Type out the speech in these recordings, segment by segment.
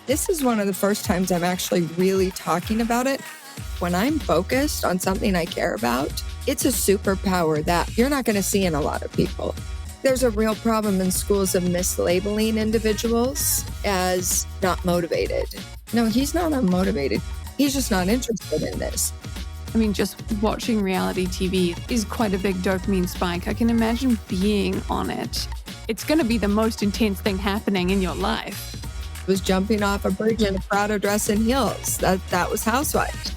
This is one of the first times I'm actually really talking about it. When I'm focused on something I care about, it's a superpower that you're not going to see in a lot of people. There's a real problem in schools of mislabeling individuals as not motivated. No, he's not unmotivated. He's just not interested in this. I mean, just watching reality TV is quite a big dopamine spike. I can imagine being on it. It's going to be the most intense thing happening in your life. Was jumping off a bridge in a Prada dress and heels. That was Housewife.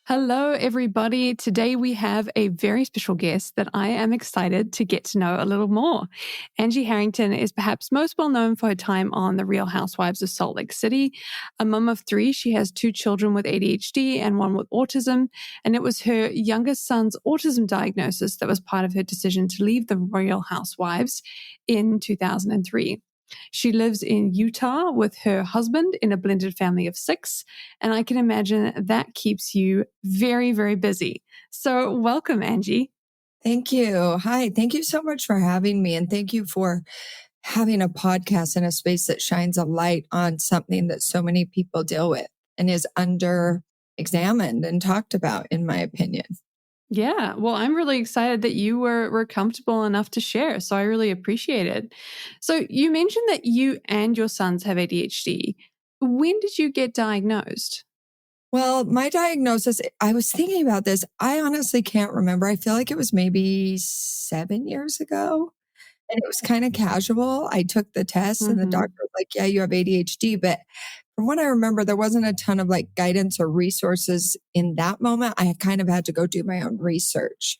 Hello, everybody. Today we have a very special guest that I am excited to get to know a little more. Angie Harrington is perhaps most well known for her time on The Real Housewives of Salt Lake City. A mum of three, she has two children with ADHD and one with autism. And it was her youngest son's autism diagnosis that was part of her decision to leave The Real Housewives in 2003. She lives in Utah with her husband in a blended family of 6, and I can imagine that keeps you very, very busy. So welcome, Angie. Thank you. Hi. Thank you so much for having me, and thank you for having a podcast in a space that shines a light on something that so many people deal with and is under-examined and talked about, in my opinion. Yeah, well, I'm really excited that you were comfortable enough to share, so I really appreciate it. So you mentioned that you and your sons have ADHD. When did you get diagnosed? Well, my diagnosis, I was thinking about this. I honestly can't remember. I feel like it was maybe 7 years ago, and it was kind of casual. I took the test and the doctor was like, yeah, you have ADHD. But from what I remember, there wasn't a ton of like guidance or resources in that moment. I kind of had to go do my own research.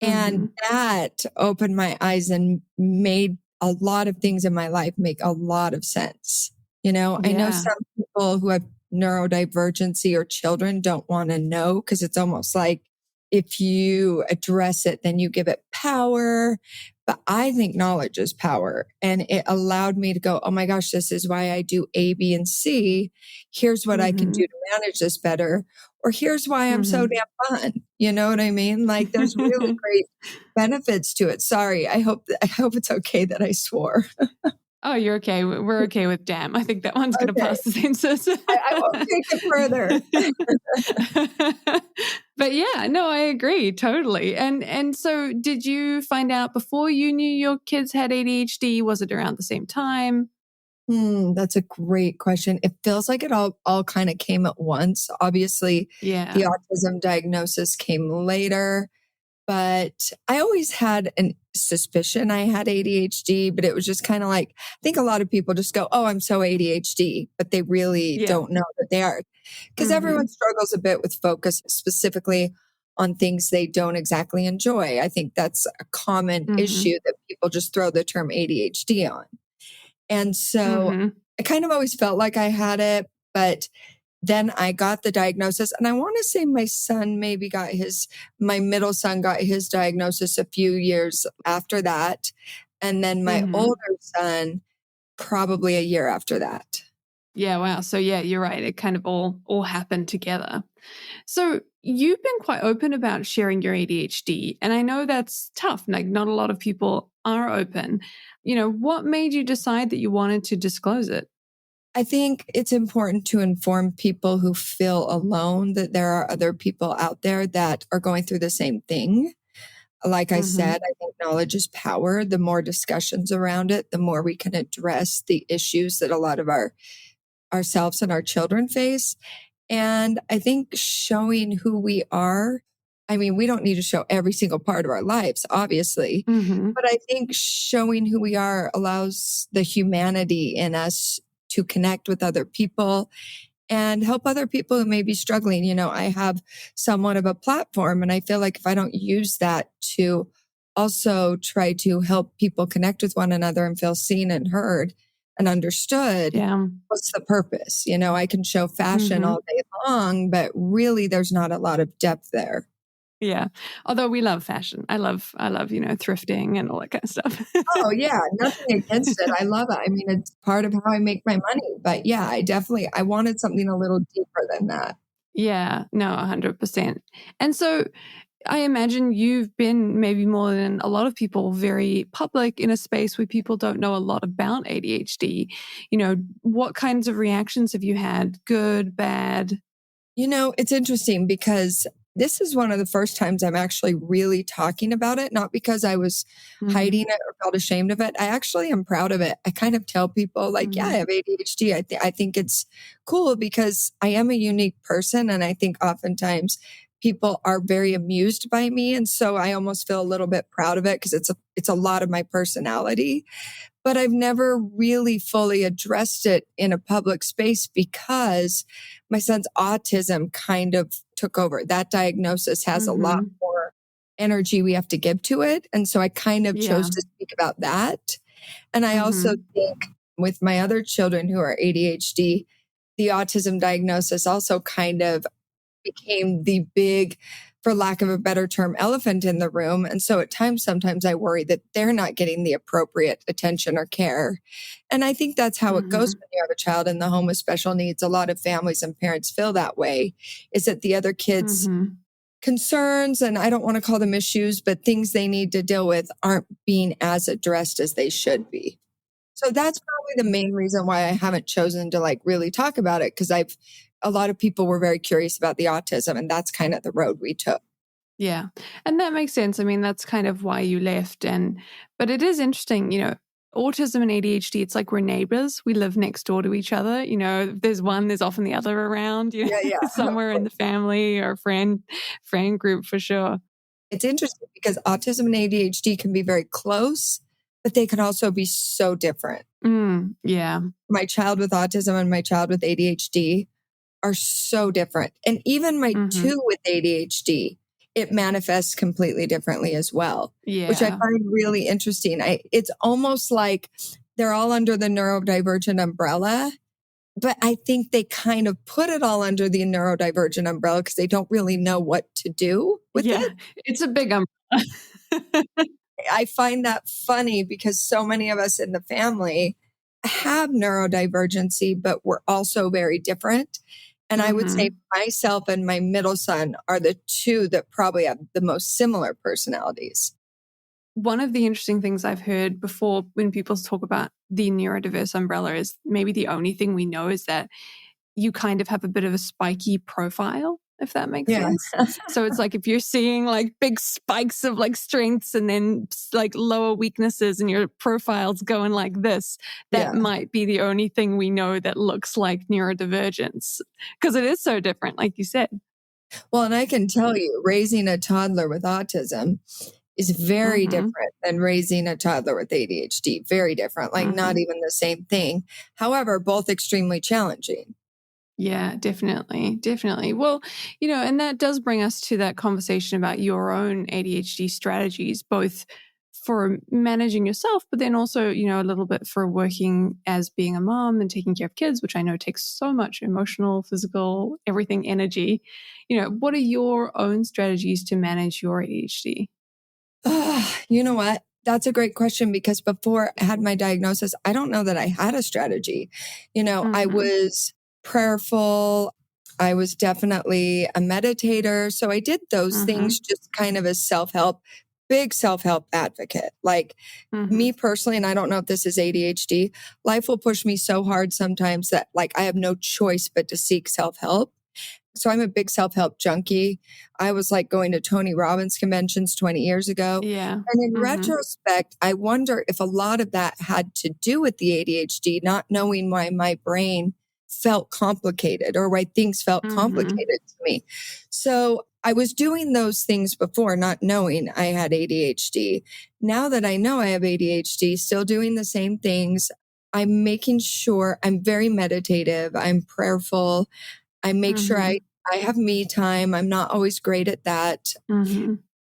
And that opened my eyes and made a lot of things in my life make a lot of sense. You know, I know some people who have neurodivergency or children don't want to know because it's almost like if you address it, then you give it power. But I think knowledge is power. And it allowed me to go, oh my gosh, this is why I do A, B, and C. Here's what I can do to manage this better. Or here's why I'm so damn fun. You know what I mean? Like there's really great benefits to it. Sorry. I hope it's okay that I swore. Oh, you're okay. We're okay with damn. I think that one's going to pass the census. I won't take it further. But yeah, no, I agree totally. And so did you find out before you knew your kids had ADHD? Was it around the same time? That's a great question. It feels like it all kind of came at once. Obviously, the autism diagnosis came later. But I always had a suspicion I had ADHD, but it was just kind of like, I think a lot of people just go, oh, I'm so ADHD, but they really don't know that they are. Because everyone struggles a bit with focus, specifically on things they don't exactly enjoy. I think that's a common issue that people just throw the term ADHD on. And so I kind of always felt like I had it, but then I got the diagnosis, and I want to say my middle son got his diagnosis a few years after that. And then my older son, probably a year after that. Yeah. Wow. So yeah, you're right. It kind of all happened together. So you've been quite open about sharing your ADHD. And I know that's tough. Like not a lot of people are open. You know, what made you decide that you wanted to disclose it? I think it's important to inform people who feel alone that there are other people out there that are going through the same thing. Like I said, I think knowledge is power. The more discussions around it, the more we can address the issues that a lot of ourselves and our children face. And I think showing who we are, I mean, we don't need to show every single part of our lives, obviously, but I think showing who we are allows the humanity in us to connect with other people and help other people who may be struggling. You know, I have somewhat of a platform, and I feel like if I don't use that to also try to help people connect with one another and feel seen and heard and understood, what's the purpose? You know, I can show fashion all day long, but really there's not a lot of depth there. Yeah. Although we love fashion. I love, thrifting and all that kind of stuff. Oh yeah. Nothing against it. I love it. I mean, it's part of how I make my money, but yeah, I wanted something a little deeper than that. Yeah, no, 100%. And so I imagine you've been, maybe more than a lot of people, very public in a space where people don't know a lot about ADHD. What kinds of reactions have you had? Good, bad? It's interesting because this is one of the first times I'm actually really talking about it, not because I was hiding it or felt ashamed of it. I actually am proud of it. I kind of tell people like, yeah, I have ADHD. I think it's cool because I am a unique person. And I think oftentimes people are very amused by me. And so I almost feel a little bit proud of it because it's a lot of my personality. But I've never really fully addressed it in a public space because my son's autism kind of took over. That diagnosis has a lot more energy we have to give to it. And so I kind of chose to speak about that. And I also think with my other children who are ADHD, the autism diagnosis also kind of became the big, for lack of a better term, elephant in the room. And so at times, sometimes I worry that they're not getting the appropriate attention or care. And I think that's how it goes when you have a child in the home with special needs. A lot of families and parents feel that way, is that the other kids' concerns, and I don't want to call them issues, but things they need to deal with aren't being as addressed as they should be. So that's probably the main reason why I haven't chosen to like really talk about it. Cause a lot of people were very curious about the autism, and that's kind of the road we took. Yeah. And that makes sense. I mean, that's kind of why you left. But it is interesting, autism and ADHD, it's like we're neighbors. We live next door to each other. If there's one, there's often the other around, somewhere in the family or friend group for sure. It's interesting because autism and ADHD can be very close, but they can also be so different. Yeah. My child with autism and my child with ADHD are so different. And even my two with ADHD, it manifests completely differently as well, which I find really interesting. It's almost like they're all under the neurodivergent umbrella, but I think they kind of put it all under the neurodivergent umbrella because they don't really know what to do with it. It's a big umbrella. I find that funny because so many of us in the family have neurodivergency, but we're also very different. And I would say myself and my middle son are the two that probably have the most similar personalities. One of the interesting things I've heard before when people talk about the neurodiverse umbrella is maybe the only thing we know is that you kind of have a bit of a spiky profile, if that makes sense. So it's like if you're seeing like big spikes of like strengths and then like lower weaknesses and your profile's going like this, that might be the only thing we know that looks like neurodivergence because it is so different, like you said. Well, and I can tell you, raising a toddler with autism is very different than raising a toddler with ADHD. Very different, like not even the same thing. However, both extremely challenging. Yeah, definitely. Definitely. Well, and that does bring us to that conversation about your own ADHD strategies, both for managing yourself, but then also, a little bit for working as being a mom and taking care of kids, which I know takes so much emotional, physical, everything energy. What are your own strategies to manage your ADHD? You know what? That's a great question because before I had my diagnosis, I don't know that I had a strategy. I was prayerful. I was definitely a meditator. So I did those things just kind of as self-help, big self-help advocate. Like me personally, and I don't know if this is ADHD, life will push me so hard sometimes that like I have no choice but to seek self-help. So I'm a big self-help junkie. I was like going to Tony Robbins conventions 20 years ago. Yeah. And in retrospect, I wonder if a lot of that had to do with the ADHD, not knowing why my brain felt complicated or why things felt complicated to me. So I was doing those things before, not knowing I had ADHD. Now that I know I have ADHD, still doing the same things. I'm making sure I'm very meditative. I'm prayerful. I make sure I have me time. I'm not always great at that.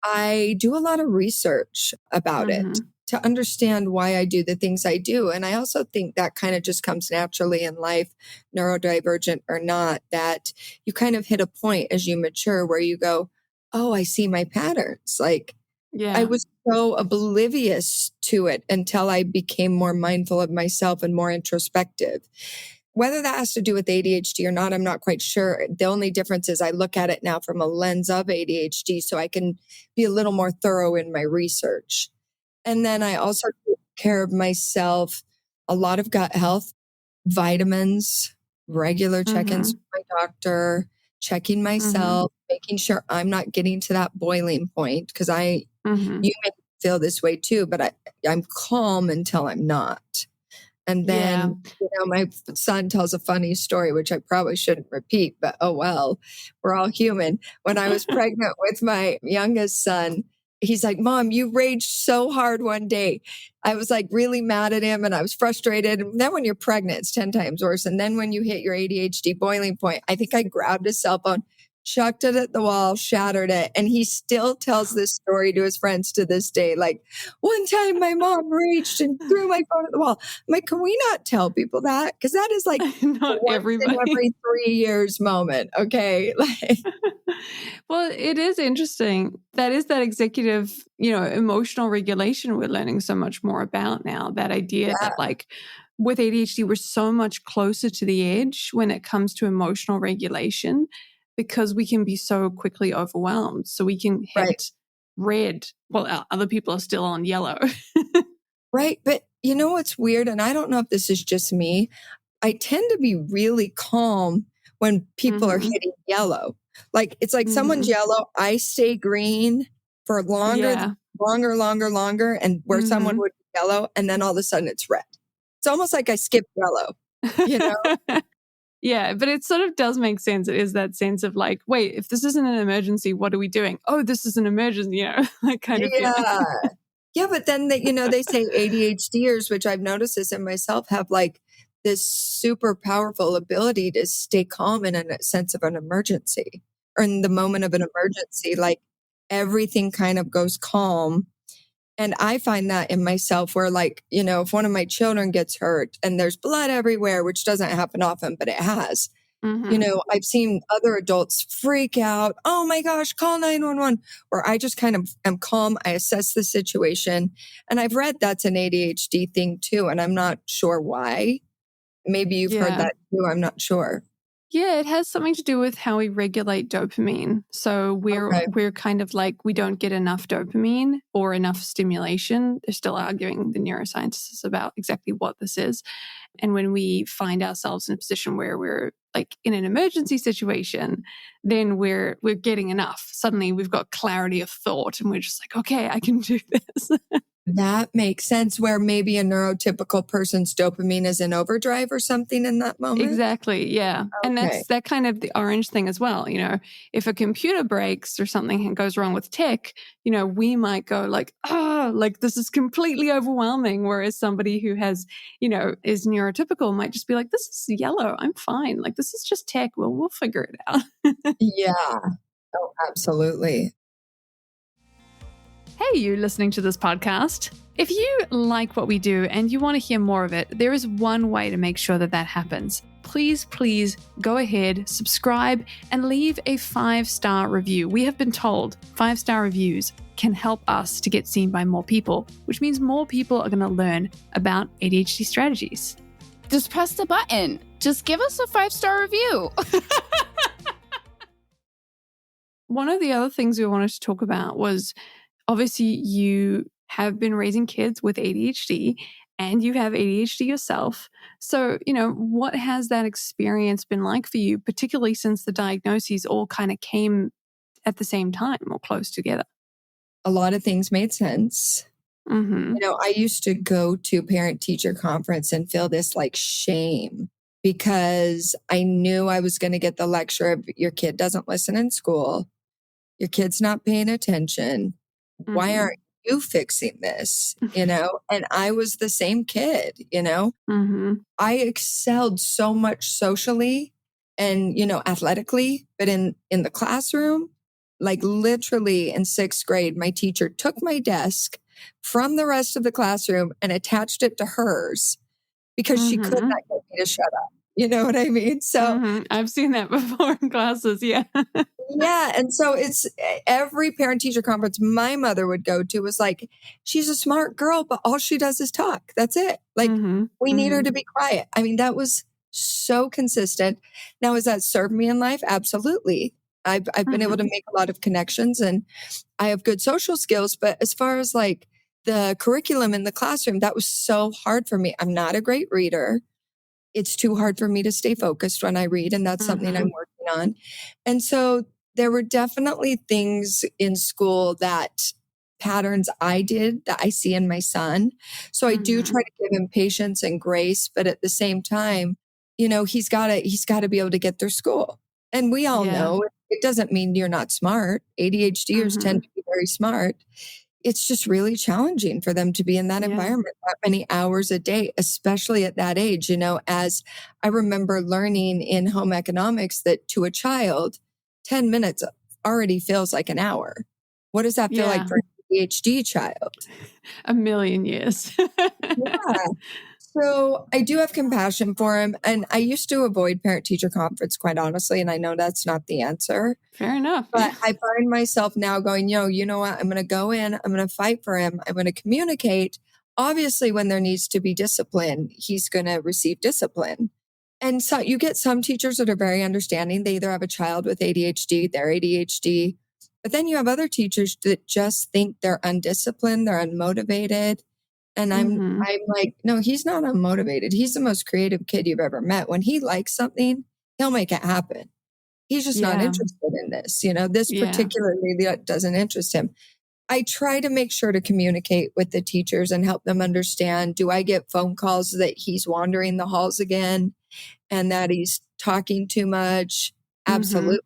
I do a lot of research about it to understand why I do the things I do. And I also think that kind of just comes naturally in life, neurodivergent or not, that you kind of hit a point as you mature where you go, oh, I see my patterns. Like I was so oblivious to it until I became more mindful of myself and more introspective. whether that has to do with ADHD or not, I'm not quite sure. The only difference is I look at it now from a lens of ADHD, so I can be a little more thorough in my research. And then I also take care of myself, a lot of gut health, vitamins, regular check-ins with my doctor, checking myself, making sure I'm not getting to that boiling point, because you may feel this way too, but I'm calm until I'm not. And then, my son tells a funny story, which I probably shouldn't repeat, but oh well, we're all human. When I was pregnant with my youngest son, he's like, Mom, you raged so hard one day. I was like really mad at him and I was frustrated. And then when you're pregnant, it's 10 times worse. And then when you hit your ADHD boiling point, I think I grabbed his cell phone, chucked it at the wall, shattered it. And he still tells this story to his friends to this day. Like, one time my mom raged and threw my phone at the wall. I'm like, can we not tell people that? Because that is like not everybody. in every 3 years moment. Okay. Well, it is interesting. That is that executive, emotional regulation we're learning so much more about now. That idea that like with ADHD, we're so much closer to the edge when it comes to emotional regulation, because we can be so quickly overwhelmed. So we can hit red while other people are still on yellow. Right. But you know what's weird? And I don't know if this is just me. I tend to be really calm when people are hitting yellow. Like, it's like someone's yellow, I stay green for longer, and where someone would be yellow, and then all of a sudden it's red. It's almost like I skipped yellow, Yeah, but it sort of does make sense. It is that sense of like, wait, if this isn't an emergency, what are we doing? Oh, this is an emergency, that kind of feeling. Yeah, but then they say ADHDers, which I've noticed this in myself, have like this super powerful ability to stay calm in a sense of an emergency, or in the moment of an emergency, like everything kind of goes calm. And I find that in myself where, like, if one of my children gets hurt and there's blood everywhere, which doesn't happen often, but it has, I've seen other adults freak out. Oh my gosh, call 911. Or I just kind of am calm. I assess the situation. And I've read that's an ADHD thing too. And I'm not sure why. Maybe you've heard that too. I'm not sure. Yeah, it has something to do with how we regulate dopamine. So we're kind of like, we don't get enough dopamine or enough stimulation. They're still arguing, the neuroscientists, about exactly what this is. And when we find ourselves in a position where we're like in an emergency situation, then we're getting enough. Suddenly we've got clarity of thought and we're just like, okay, I can do this. That makes sense, where maybe a neurotypical person's dopamine is in overdrive or something in that moment. Exactly. Yeah. Okay. And that's that kind of the orange thing as well. If a computer breaks or something goes wrong with tech, we might go like, like this is completely overwhelming. Whereas somebody who has, is neurotypical might just be like, this is yellow. I'm fine. Like, this is just tech. We'll figure it out. Yeah. Oh, absolutely. Hey, you listening to this podcast. If you like what we do and you want to hear more of it, there is one way to make sure that happens. Please go ahead, subscribe, and leave a 5-star review. We have been told 5-star reviews can help us to get seen by more people, which means more people are going to learn about ADHD strategies. Just press the button. Just give us a 5-star review. One of the other things we wanted to talk about was, obviously, you have been raising kids with ADHD and you have ADHD yourself. So, what has that experience been like for you, particularly since the diagnoses all kind of came at the same time or close together? A lot of things made sense. I used to go to parent-teacher conference and feel this like shame, because I knew I was going to get the lecture of, your kid doesn't listen in school. Your kid's not paying attention. Why aren't you fixing this? And I was the same kid, I excelled so much socially and, athletically, but in the classroom, like literally in 6th grade, my teacher took my desk from the rest of the classroom and attached it to hers because she could not get me to shut up. You know what I mean? So I've seen that before in classes. Yeah. Yeah. And so it's every parent teacher conference my mother would go to was like, she's a smart girl, but all she does is talk. That's it. Like, we need her to be quiet. I mean, that was so consistent. Now, has that served me in life? Absolutely. I've been able to make a lot of connections and I have good social skills. But as far as like the curriculum in the classroom, that was so hard for me. I'm not a great reader. It's too hard for me to stay focused when I read, and that's something I'm working on. And so there were definitely things in school that patterns I did that I see in my son. So I do try to give him patience and grace, but at the same time, he's got to be able to get through school. And we all know it doesn't mean you're not smart. ADHDers tend to be very smart. It's just really challenging for them to be in that environment that many hours a day, especially at that age. As I remember learning in home economics that to a child, 10 minutes already feels like an hour. What does that feel like for an ADHD child? A million years. Yeah. So I do have compassion for him. And I used to avoid parent-teacher conference, quite honestly. And I know that's not the answer. Fair enough. But I find myself now going, you know what? I'm going to go in. I'm going to fight for him. I'm going to communicate. Obviously, when there needs to be discipline, he's going to receive discipline. And so you get some teachers that are very understanding. They either have a child with ADHD, they're ADHD. But then you have other teachers that just think they're undisciplined, they're unmotivated. And I'm like, no, he's not unmotivated. He's the most creative kid you've ever met. When he likes something, he'll make it happen. He's just not interested in this. This particularly doesn't interest him. I try to make sure to communicate with the teachers and help them understand, do I get phone calls that he's wandering the halls again and that he's talking too much? Absolutely.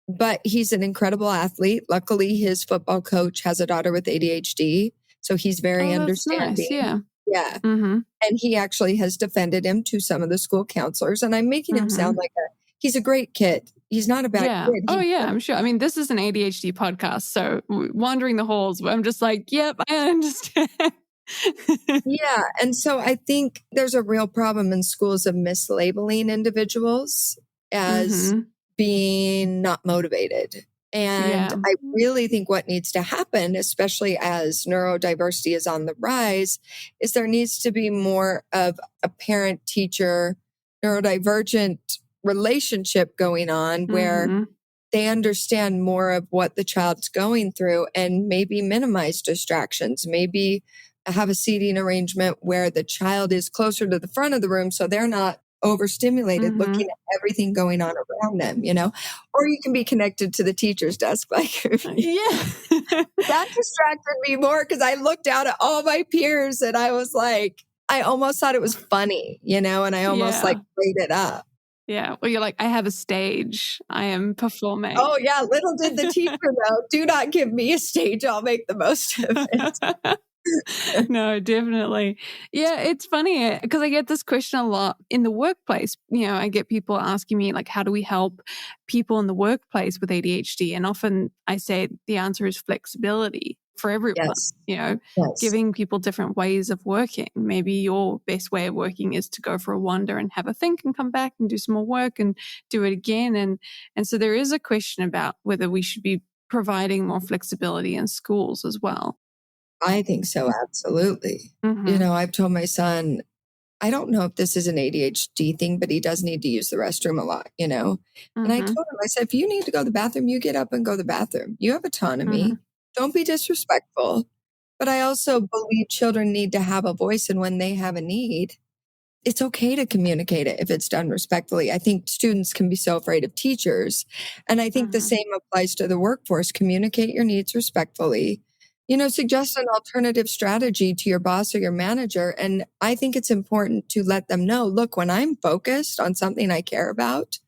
But he's an incredible athlete. Luckily, his football coach has a daughter with ADHD. So he's very understanding. Nice. Yeah. And he actually has defended him to some of the school counselors. And I'm making him sound like he's a great kid. He's not a bad kid. I'm sure. I mean, this is an ADHD podcast. So wandering the halls, I'm just like, yep, I understand. Yeah. And so I think there's a real problem in schools of mislabeling individuals as being not motivated. And I really think what needs to happen, especially as neurodiversity is on the rise, is there needs to be more of a parent-teacher neurodivergent relationship going on where they understand more of what the child's going through and maybe minimize distractions, maybe have a seating arrangement where the child is closer to the front of the room so they're not overstimulated looking at everything going on around them, or you can be connected to the teacher's desk like that distracted me more because I looked out at all my peers and I was like, I almost thought it was funny, and I almost like played it up. Yeah. Well, you're like, I have a stage. I am performing. Oh yeah. Little did the teacher know, do not give me a stage. I'll make the most of it. No, definitely. Yeah, it's funny because I get this question a lot in the workplace. I get people asking me, like, how do we help people in the workplace with ADHD? And often I say the answer is flexibility for everyone, giving people different ways of working. Maybe your best way of working is to go for a wander and have a think and come back and do some more work and do it again. And so there is a question about whether we should be providing more flexibility in schools as well. I think so. Absolutely. I've told my son, I don't know if this is an ADHD thing, but he does need to use the restroom a lot, And I told him, I said, if you need to go to the bathroom, you get up and go to the bathroom. You have autonomy. Don't be disrespectful. But I also believe children need to have a voice. And when they have a need, it's okay to communicate it if it's done respectfully. I think students can be so afraid of teachers. And I think the same applies to the workforce. Communicate your needs respectfully. Suggest an alternative strategy to your boss or your manager. And I think it's important to let them know, look, when I'm focused on something I care about,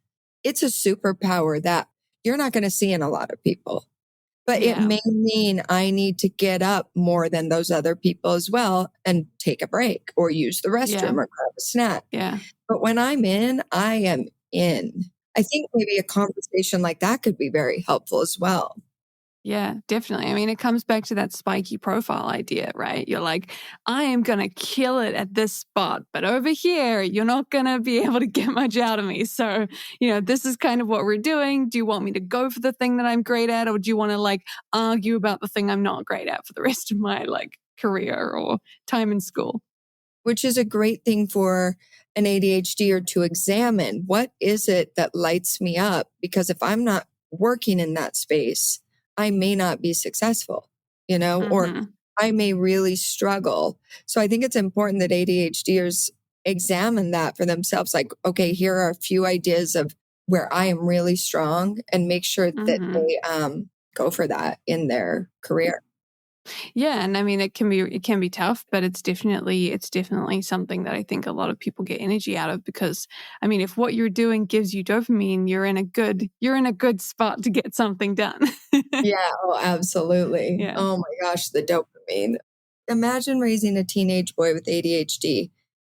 it's a superpower that you're not going to see in a lot of people. But it may mean I need to get up more than those other people as well and take a break or use the restroom or grab a snack. Yeah. But when I'm in, I am in. I think maybe a conversation like that could be very helpful as well. Yeah, definitely. I mean, it comes back to that spiky profile idea, right? You're like, I am going to kill it at this spot, but over here, you're not going to be able to get much out of me. So, this is kind of what we're doing. Do you want me to go for the thing that I'm great at? Or do you want to argue about the thing I'm not great at for the rest of my career or time in school? which is a great thing for an ADHDer to examine. What is it that lights me up? Because if I'm not working in that space, I may not be successful, or I may really struggle. So I think it's important that ADHDers examine that for themselves. Like, okay, here are a few ideas of where I am really strong, and make sure that they go for that in their career. Yeah, and I mean it can be tough, but it's definitely something that I think a lot of people get energy out of, because I mean if what you're doing gives you dopamine, you're in a good spot to get something done. Yeah, oh, absolutely. Yeah. Oh my gosh, the dopamine. Imagine raising a teenage boy with ADHD.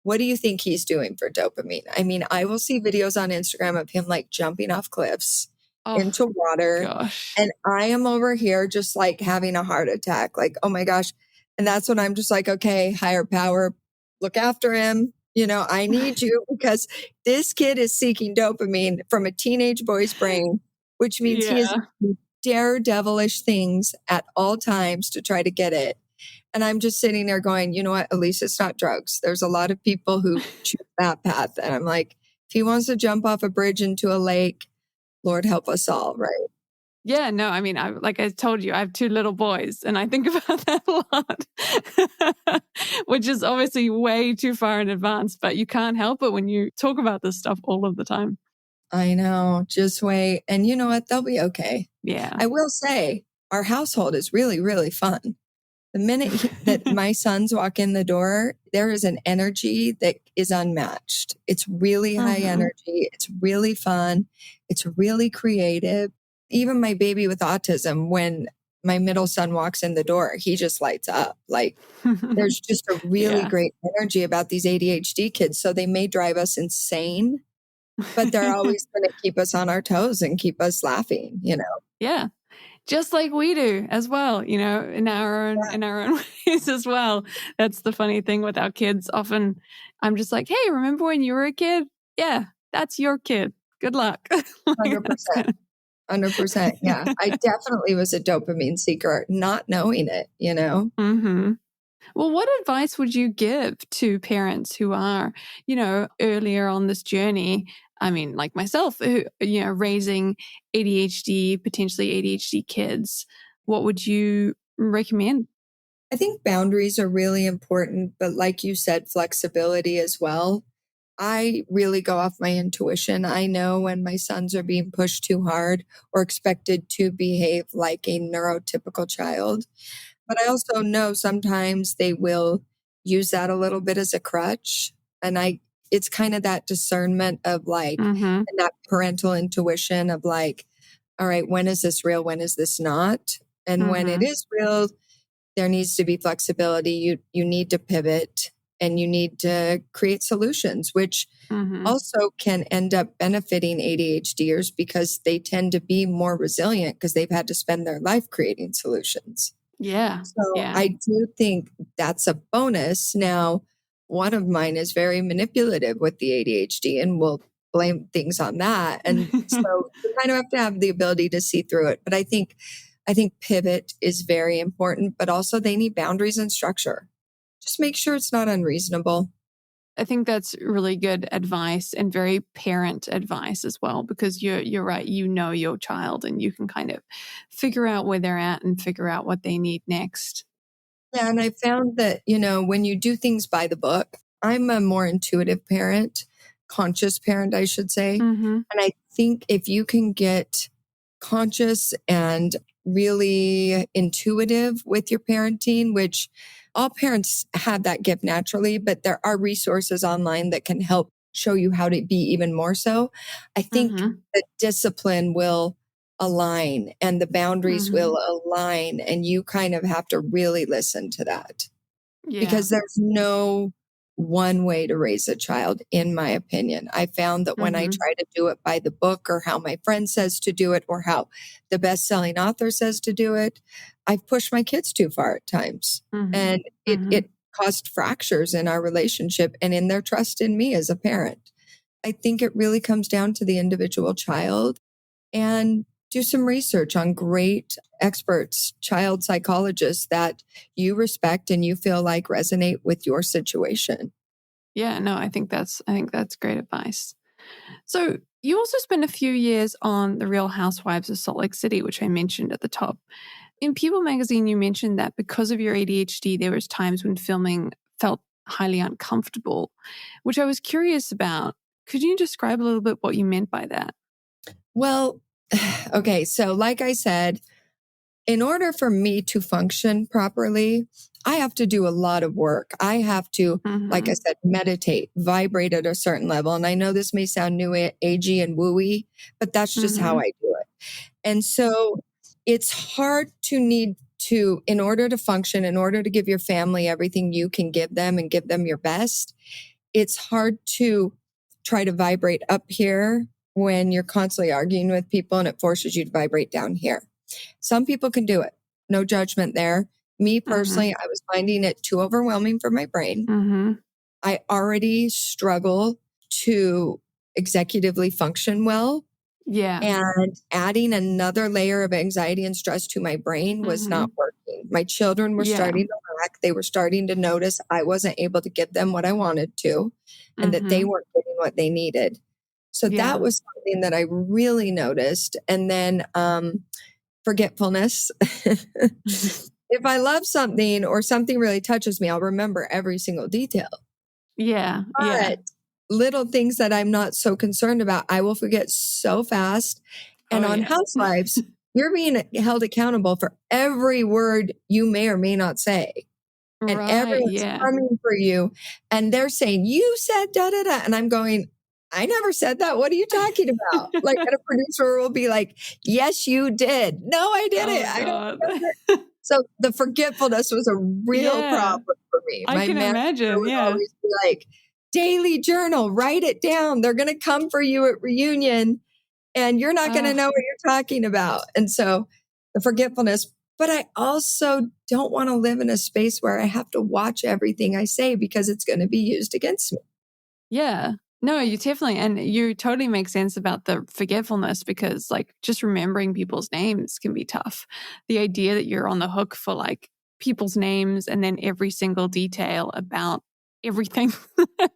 What do you think he's doing for dopamine? I mean, I will see videos on Instagram of him like jumping off cliffs into water. Gosh. And I am over here just like having a heart attack. Like, oh my gosh. And that's when I'm just like, okay, higher power, look after him. I need you, because this kid is seeking dopamine from a teenage boy's brain, which means he is doing daredevilish things at all times to try to get it. And I'm just sitting there going, you know what? At least it's not drugs. There's a lot of people who choose that path. And I'm like, if he wants to jump off a bridge into a lake, Lord help us all, right? Yeah, no, I mean, like I told you, I have 2 little boys, and I think about that a lot, which is obviously way too far in advance, but you can't help it when you talk about this stuff all of the time. I know, just wait. And you know what? They'll be okay. Yeah. I will say our household is really, really fun. The minute that my sons walk in the door, there is an energy that is unmatched. It's really high energy. It's really fun. It's really creative. Even my baby with autism, when my middle son walks in the door, he just lights up. Like there's just a really great energy about these ADHD kids. So they may drive us insane, but they're always going to keep us on our toes and keep us laughing, Yeah. Just like we do as well, in our own ways as well. That's the funny thing with our kids. Often I'm just like, hey, remember when you were a kid? Yeah, that's your kid. Good luck. 100%. 100%. Yeah. I definitely was a dopamine seeker, not knowing it, Well, what advice would you give to parents who are, earlier on this journey? I mean, like myself, who, raising ADHD, potentially ADHD kids. What would you recommend? I think boundaries are really important, but like you said, flexibility as well. I really go off my intuition. I know when my sons are being pushed too hard or expected to behave like a neurotypical child. But I also know sometimes they will use that a little bit as a crutch. And it's kind of that discernment of like, and that parental intuition of like, all right, when is this real? When is this not? And when it is real, there needs to be flexibility. You need to pivot and you need to create solutions, which also can end up benefiting ADHDers because they tend to be more resilient because they've had to spend their life creating solutions. Yeah. So I do think that's a bonus. Now, one of mine is very manipulative with the ADHD and will blame things on that. And so you kind of have to have the ability to see through it. But I think pivot is very important, but also they need boundaries and structure. Just make sure it's not unreasonable. I think that's really good advice and very parent advice as well, because you're right. You know your child and you can kind of figure out where they're at and figure out what they need next. Yeah. And I found that, when you do things by the book, I'm a more intuitive parent, conscious parent, I should say. And I think if you can get conscious and really intuitive with your parenting, which all parents have that gift naturally, but there are resources online that can help show you how to be even more so. I think the discipline will align and the boundaries will align, and you kind of have to really listen to that. Yeah. Because there's no one way to raise a child, in my opinion. I found that when I try to do it by the book or how my friend says to do it or how the best-selling author says to do it, I've pushed my kids too far at times. And it caused fractures in our relationship and in their trust in me as a parent. I think it really comes down to the individual child and do some research on great experts, child psychologists that you respect and you feel like resonate with your situation. Yeah, no, I think that's great advice. So you also spent a few years on The Real Housewives of Salt Lake City, which I mentioned at the top. In People magazine, you mentioned that because of your ADHD, there was times when filming felt highly uncomfortable, which I was curious about. Could you describe a little bit what you meant by that? Well, okay. So like I said, in order for me to function properly, I have to do a lot of work. I have to, like I said, meditate, vibrate at a certain level. And I know this may sound new agey and wooey, but that's just how I do it. And so it's hard to need to, in order to function, in order to give your family everything you can give them and give them your best, it's hard to try to vibrate up here when you're constantly arguing with people and it forces you to vibrate down here. Some people can do it. No judgment there. Me personally, I was finding it too overwhelming for my brain. I already struggle to executively function well. Yeah. And adding another layer of anxiety and stress to my brain was not working. My children were starting to lack. They were starting to notice I wasn't able to give them what I wanted to and that they weren't getting what they needed. So that was something that I really noticed. And then forgetfulness. If I love something or something really touches me, I'll remember every single detail. Yeah. But little things that I'm not so concerned about, I will forget so fast. And on Housewives, you're being held accountable for every word you may or may not say. And everyone's coming for you. And they're saying, you said da da da. And I'm going, I never said that. What are you talking about? Like, and a producer will be like, yes, you did. No, I didn't. I don't remember. So the forgetfulness was a real problem for me. I can imagine. Would always be like, daily journal, write it down. They're going to come for you at reunion and you're not going to know what you're talking about. And so the forgetfulness, but I also don't want to live in a space where I have to watch everything I say because it's going to be used against me. Yeah. No, you definitely, and you totally make sense about the forgetfulness because like just remembering people's names can be tough. The idea that you're on the hook for like people's names and then every single detail about everything.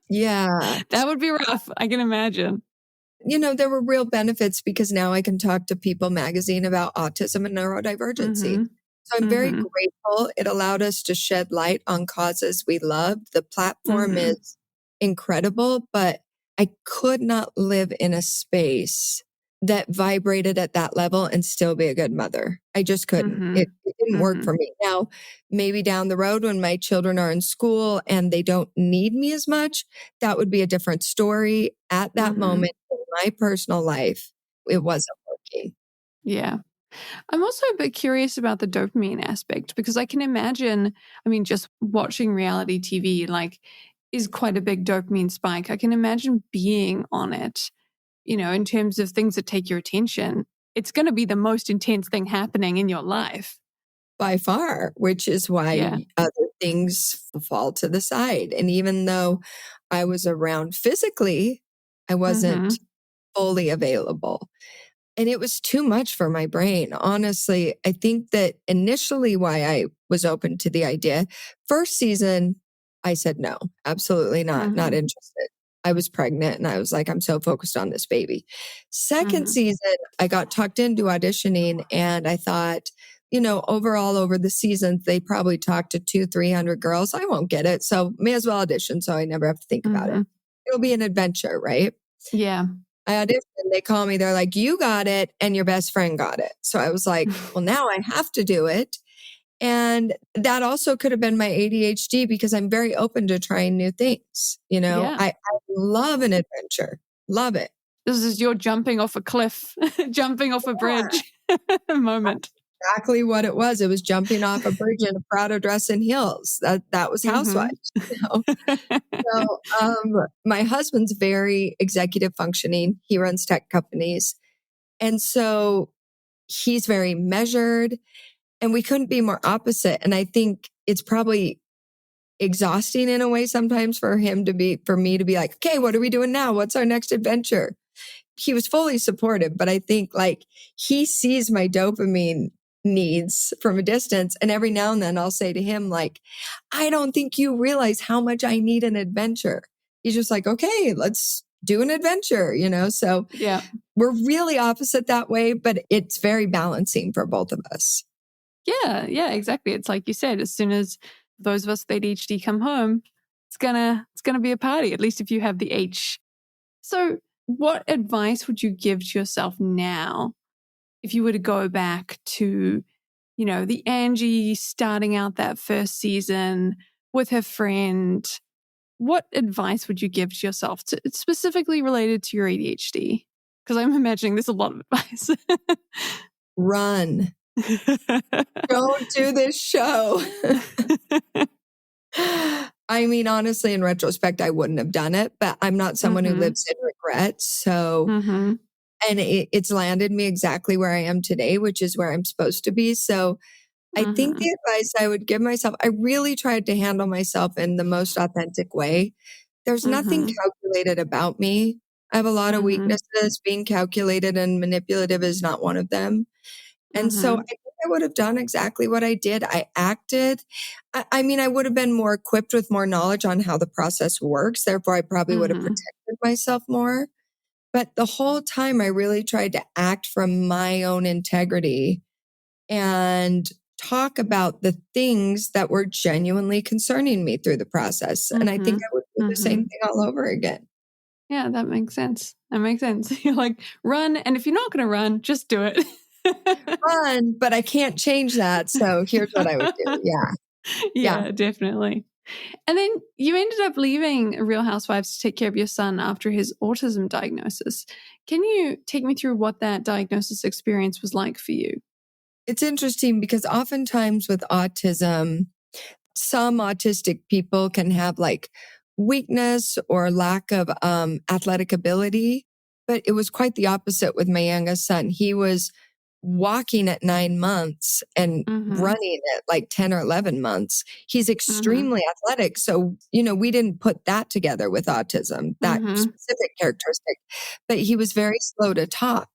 Yeah. That would be rough. I can imagine. You know, there were real benefits because now I can talk to People magazine about autism and neurodivergency. So I'm very grateful. It allowed us to shed light on causes we loved. The platform is incredible, but I could not live in a space that vibrated at that level and still be a good mother. I just couldn't. It didn't work for me. Now, maybe down the road when my children are in school and they don't need me as much, that would be a different story. At that moment in my personal life, it wasn't working. Yeah. I'm also a bit curious about the dopamine aspect because I can imagine, I mean, just watching reality TV, like, is quite a big dopamine spike. I can imagine being on it, you know, in terms of things that take your attention. It's going to be the most intense thing happening in your life. By far, which is why other things fall to the side. And even though I was around physically, I wasn't fully available. And it was too much for my brain. Honestly, I think that initially why I was open to the idea, first season, I said, no, absolutely not interested. I was pregnant and I was like, I'm so focused on this baby. Second season, I got tucked into auditioning and I thought, you know, overall over the seasons, they probably talked to 200-300 girls. I won't get it. So may as well audition. So I never have to think about it. It'll be an adventure, right? Yeah. I auditioned, they call me, they're like, you got it and your best friend got it. So I was like, well, now I have to do it. And that also could have been my ADHD because I'm very open to trying new things. You know, I love an adventure. Love it. This is your jumping off a cliff, jumping off a bridge moment. Exactly what it was. It was jumping off a bridge in a Prada dress and heels. That was Housewives. You know? So my husband's very executive functioning. He runs tech companies. And so he's very measured and we couldn't be more opposite. And I think it's probably exhausting in a way sometimes for me to be like, okay, what are we doing now? What's our next adventure? he was fully supportive, but I think like he sees my dopamine needs from a distance. And every now and then I'll say to him, like, I don't think you realize how much I need an adventure. He's just like, okay, let's do an adventure, So Yeah. we're really opposite that way, but it's very balancing for both of us. Yeah, exactly. It's like you said, as soon as those of us with ADHD come home, it's gonna be a party, at least if you have the H. So what advice would you give to yourself now if you were to go back to, the Angie starting out that first season with her friend? What advice would you give to yourself specifically related to your ADHD? Because I'm imagining there's a lot of advice. Run. Don't do this show. I mean, honestly, in retrospect, I wouldn't have done it, but I'm not someone who lives in regret. So, and it's landed me exactly where I am today, which is where I'm supposed to be. So I think the advice I would give myself, I really tried to handle myself in the most authentic way. There's nothing calculated about me. I have a lot of weaknesses. Being calculated and manipulative is not one of them. And so I think I would have done exactly what I did. I acted. I mean, I would have been more equipped with more knowledge on how the process works. Therefore, I probably would have protected myself more. But the whole time, I really tried to act from my own integrity and talk about the things that were genuinely concerning me through the process. And I think I would do the same thing all over again. Yeah, that makes sense. You're like, run. And if you're not going to run, just do it. Fun, but I can't change that. So here's what I would do. Yeah, definitely. And then you ended up leaving Real Housewives to take care of your son after his autism diagnosis. Can you take me through what that diagnosis experience was like for you? It's interesting because oftentimes with autism, some autistic people can have like weakness or lack of athletic ability, but it was quite the opposite with my youngest son. He was walking at 9 months and running at like 10 or 11 months. He's extremely athletic. So, we didn't put that together with autism, that specific characteristic, but he was very slow to talk.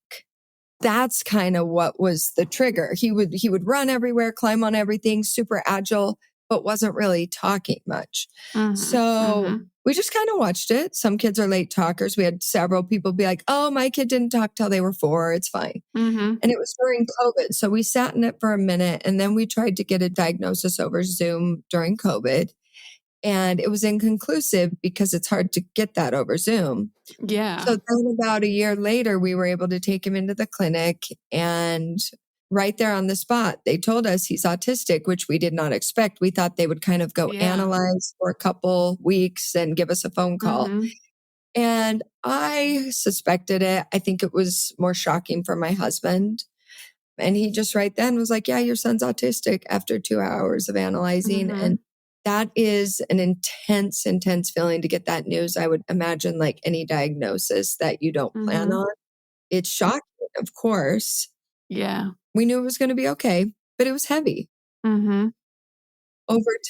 That's kind of what was the trigger. He would run everywhere, climb on everything, super agile, but wasn't really talking much. So we just kind of watched it. Some kids are late talkers. We had several people be like, oh, my kid didn't talk till they were 4. It's fine. And it was during COVID. So we sat in it for a minute and then we tried to get a diagnosis over Zoom during COVID. And it was inconclusive because it's hard to get that over Zoom. Yeah. So then about a year later, we were able to take him into the clinic, and right there on the spot, they told us he's autistic, which we did not expect. We thought they would kind of go analyze for a couple weeks and give us a phone call. And I suspected it. I think it was more shocking for my husband. And he just right then was like, yeah, your son's autistic after 2 hours of analyzing. And that is an intense, intense feeling to get that news. I would imagine like any diagnosis that you don't plan on. It's shocking, of course. Yeah. We knew it was going to be okay, but it was heavy. Over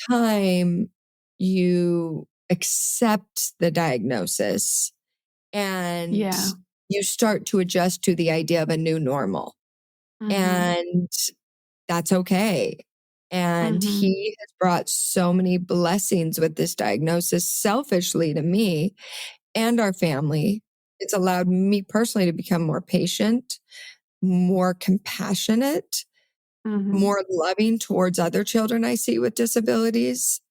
time, you accept the diagnosis and you start to adjust to the idea of a new normal. And that's okay. And he has brought so many blessings with this diagnosis, selfishly to me and our family. It's allowed me personally to become more patient, more compassionate, more loving towards other children I see with disabilities.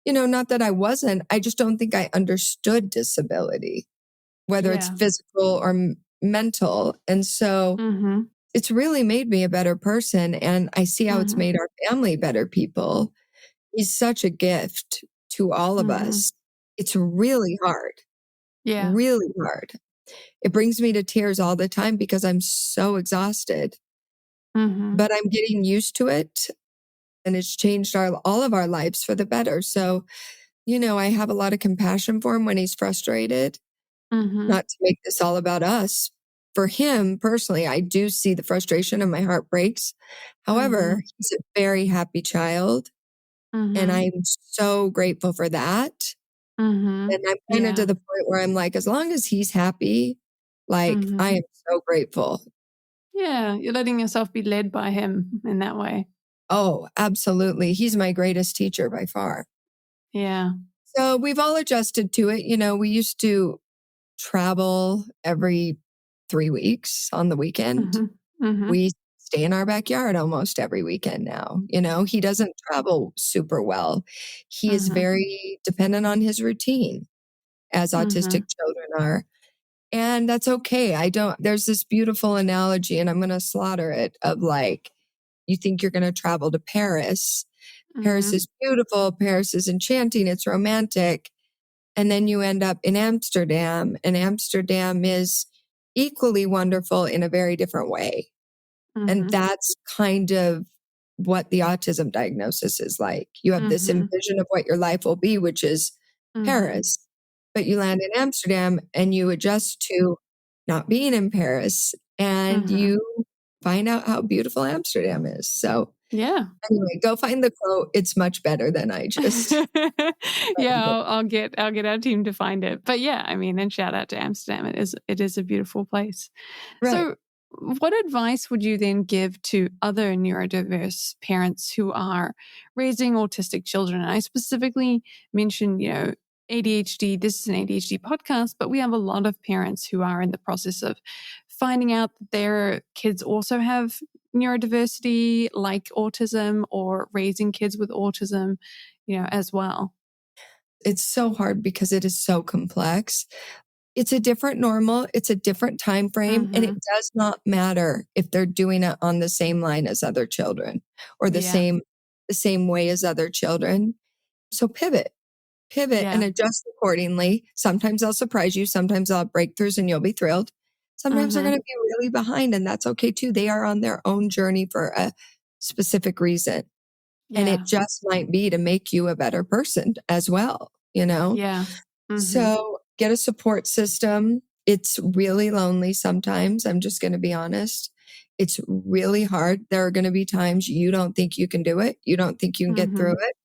Not that I wasn't, I just don't think I understood disability, whether it's physical or mental. And so it's really made me a better person. And I see how it's made our family better people. He's such a gift to all of us. It's really hard. Yeah. Really hard. It brings me to tears all the time because I'm so exhausted. But I'm getting used to it. And it's changed all of our lives for the better. So, I have a lot of compassion for him when he's frustrated. Not to make this all about us. For him personally, I do see the frustration and my heart breaks. However, he's a very happy child. And I'm so grateful for that. And I'm kind of to the point where I'm like, as long as he's happy, Like, I am so grateful. Yeah, you're letting yourself be led by him in that way. Oh, absolutely. He's my greatest teacher by far. Yeah. So we've all adjusted to it. We used to travel every 3 weeks on the weekend. We stay in our backyard almost every weekend now. He doesn't travel super well. He is very dependent on his routine, as autistic children are. And that's okay. There's this beautiful analogy, and I'm going to slaughter it, of like, you think you're going to travel to Paris. Paris is beautiful. Paris is enchanting. It's romantic. And then you end up in Amsterdam, and Amsterdam is equally wonderful in a very different way. And that's kind of what the autism diagnosis is like. You have this envision of what your life will be, which is Paris, but you land in Amsterdam and you adjust to not being in Paris, and you find out how beautiful Amsterdam is. So yeah. Anyway, go find the quote. It's much better than I just. Yeah, I'll get our team to find it. But yeah, I mean, and shout out to Amsterdam. It is a beautiful place. Right. So what advice would you then give to other neurodiverse parents who are raising autistic children? And I specifically mentioned, ADHD. This is an ADHD podcast, but we have a lot of parents who are in the process of finding out that their kids also have neurodiversity, like autism, or raising kids with autism, as well. It's so hard because it is so complex. It's a different normal. It's a different time frame. And it does not matter if they're doing it on the same line as other children or the same way as other children. So pivot and adjust accordingly. Sometimes they'll surprise you. Sometimes they'll have breakthroughs and you'll be thrilled. Sometimes they're going to be really behind, and that's okay too. They are on their own journey for a specific reason. Yeah. And it just might be to make you a better person as well, Yeah. So get a support system. It's really lonely sometimes. I'm just going to be honest. It's really hard. There are going to be times you don't think you can do it. You don't think you can get through it.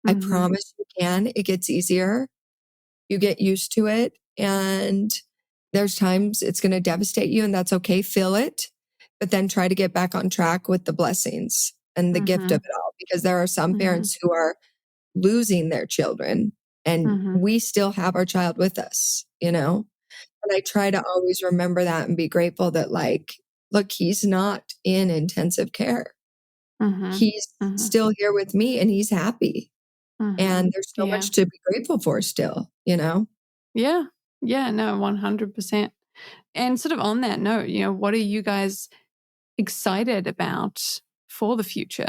I promise you can. It gets easier. You get used to it. And there's times it's going to devastate you, and that's okay. Feel it, but then try to get back on track with the blessings and the gift of it all, because there are some parents who are losing their children, and we still have our child with us, And I try to always remember that and be grateful that, like, look, he's not in intensive care. He's still here with me, and he's happy. And there's so much to be grateful for still, Yeah. Yeah, no, 100%. And sort of on that note, what are you guys excited about for the future?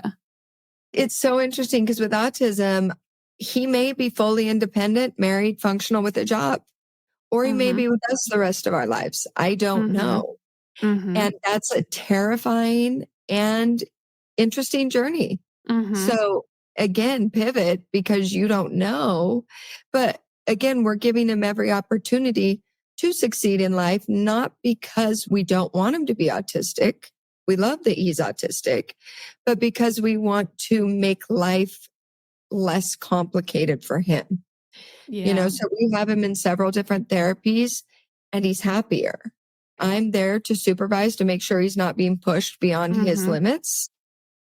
It's so interesting because with autism, he may be fully independent, married, functional with a job, or he may be with us the rest of our lives. I don't know. And that's a terrifying and interesting journey. So again, pivot because you don't know. But again, we're giving him every opportunity to succeed in life, not because we don't want him to be autistic. We love that he's autistic, but because we want to make life less complicated for him. So we have him in several different therapies, and he's happier. I'm there to supervise to make sure he's not being pushed beyond his limits.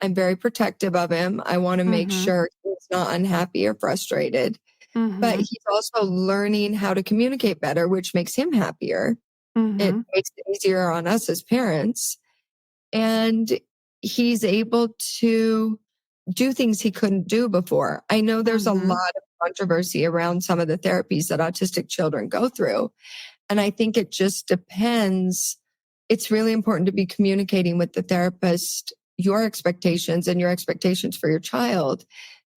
I'm very protective of him. I want to make sure he's not unhappy or frustrated. But he's also learning how to communicate better, which makes him happier. It makes it easier on us as parents. And he's able to do things he couldn't do before. I know there's a lot of controversy around some of the therapies that autistic children go through. And I think it just depends. It's really important to be communicating with the therapist your expectations and your expectations for your child,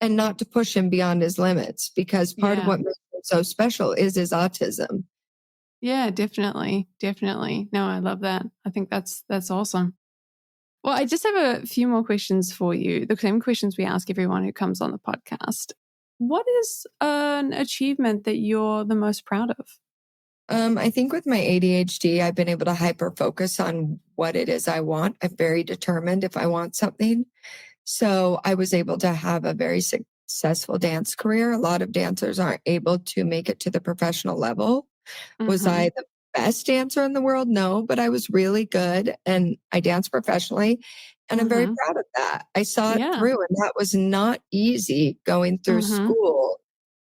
and not to push him beyond his limits, because part of what makes him so special is his autism. Yeah, definitely. Definitely. No, I love that. I think that's awesome. Well, I just have a few more questions for you. The same questions we ask everyone who comes on the podcast. What is an achievement that you're the most proud of? I think with my ADHD, I've been able to hyper focus on what it is I want. I'm very determined if I want something. So I was able to have a very successful dance career. A lot of dancers aren't able to make it to the professional level. Was I the best dancer in the world? No, but I was really good and I danced professionally. And I'm very proud of that. I saw it through, and that was not easy going through school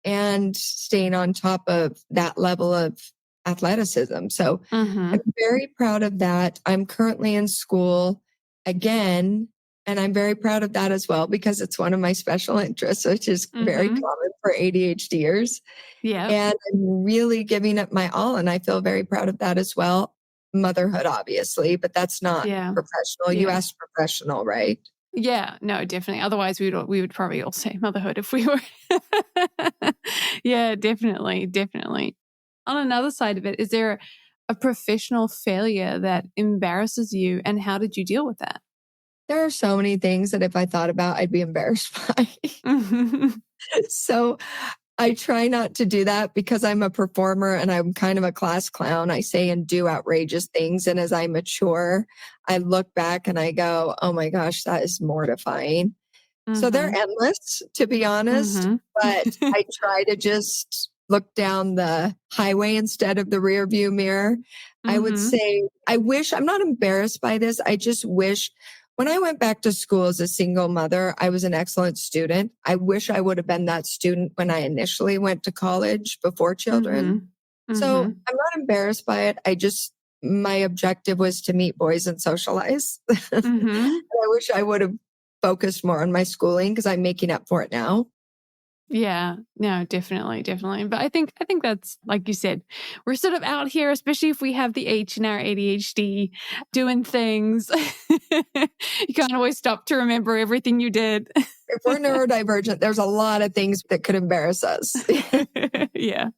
and staying on top of that level of athleticism. So I'm very proud of that. I'm currently in school again, and I'm very proud of that as well because it's one of my special interests, which is very common for ADHDers. Yeah. And I'm really giving it my all, and I feel very proud of that as well. Motherhood, obviously, but that's not professional. You asked professional, right? Yeah, no, definitely. Otherwise, we would probably all say motherhood if we were. Yeah, definitely. On another side of it, is there a professional failure that embarrasses you, and how did you deal with that? There are so many things that if I thought about, I'd be embarrassed by. So I try not to do that because I'm a performer and I'm kind of a class clown. I say and do outrageous things. And as I mature, I look back and I go, oh my gosh, that is mortifying. So they're endless, to be honest. But I try to just look down the highway instead of the rear view mirror. I would say, I'm not embarrassed by this. I just wish when I went back to school as a single mother, I was an excellent student. I wish I would have been that student when I initially went to college before children. So I'm not embarrassed by it. My objective was to meet boys and socialize. And I wish I would have focused more on my schooling because I'm making up for it now. Yeah, no, definitely. But I think that's, like you said, we're sort of out here, especially if we have the H in our ADHD, doing things. You can't always stop to remember everything you did. If we're neurodivergent, there's a lot of things that could embarrass us. Yeah.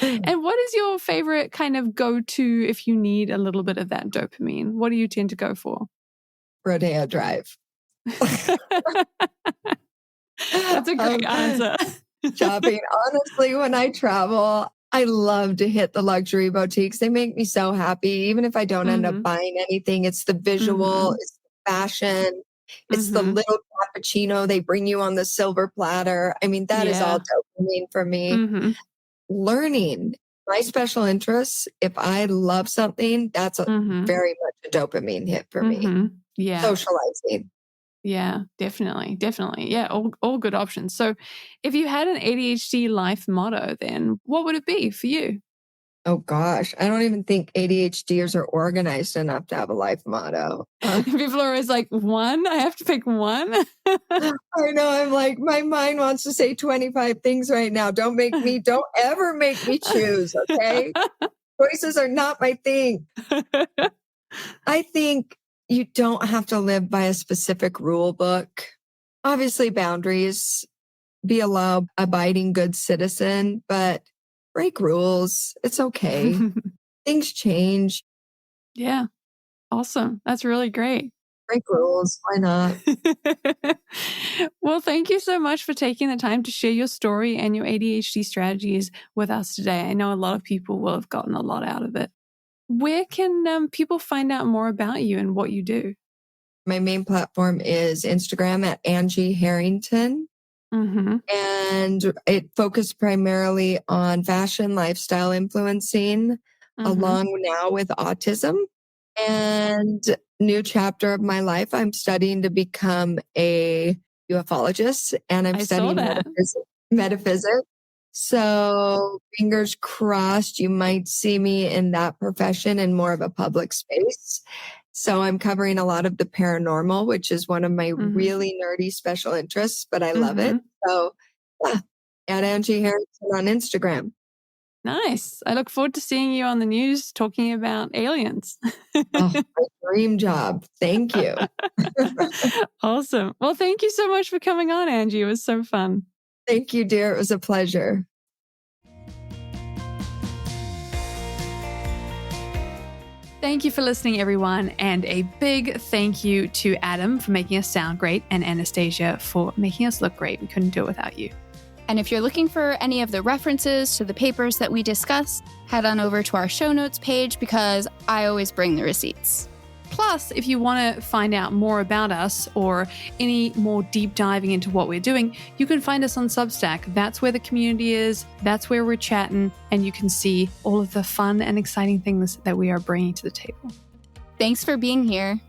And what is your favorite kind of go-to if you need a little bit of that dopamine? What do you tend to go for? Rodeo Drive. That's a great answer. Shopping. Honestly, when I travel, I love to hit the luxury boutiques. They make me so happy. Even if I don't end up buying anything, it's the visual, it's the fashion, it's the little cappuccino they bring you on the silver platter. I mean, that is all dopamine for me. Learning. My special interests, if I love something, that's very much a dopamine hit for me. Yeah. Socializing. Yeah, definitely. Yeah, all good options. So if you had an ADHD life motto, then what would it be for you? Oh gosh, I don't even think ADHDers are organized enough to have a life motto. People are always like, one? I have to pick one? I know, I'm like, my mind wants to say 25 things right now. Don't ever make me choose, okay? Choices are not my thing. I think you don't have to live by a specific rule book. Obviously, boundaries, be a law-abiding good citizen, but break rules. It's okay. Things change. Yeah. Awesome. That's really great. Break rules. Why not? Well, thank you so much for taking the time to share your story and your ADHD strategies with us today. I know a lot of people will have gotten a lot out of it. Where can people find out more about you and what you do? My main platform is Instagram at Angie Harrington. And it focused primarily on fashion, lifestyle influencing, along now with autism. And new chapter of my life, I'm studying to become a ufologist, and I'm studying metaphysics. So fingers crossed, you might see me in that profession in more of a public space. So I'm covering a lot of the paranormal, which is one of my really nerdy special interests, but I love it. So yeah, at Angie Harrington on Instagram. Nice. I look forward to seeing you on the news talking about aliens. Oh, my dream job. Thank you. Awesome. Well, thank you so much for coming on, Angie. It was so fun. Thank you, dear. It was a pleasure. Thank you for listening, everyone. And a big thank you to Adam for making us sound great and Anastasia for making us look great. We couldn't do it without you. And if you're looking for any of the references to the papers that we discuss, head on over to our show notes page because I always bring the receipts. Plus, if you want to find out more about us or any more deep diving into what we're doing, you can find us on Substack. That's where the community is. That's where we're chatting, and you can see all of the fun and exciting things that we are bringing to the table. Thanks for being here.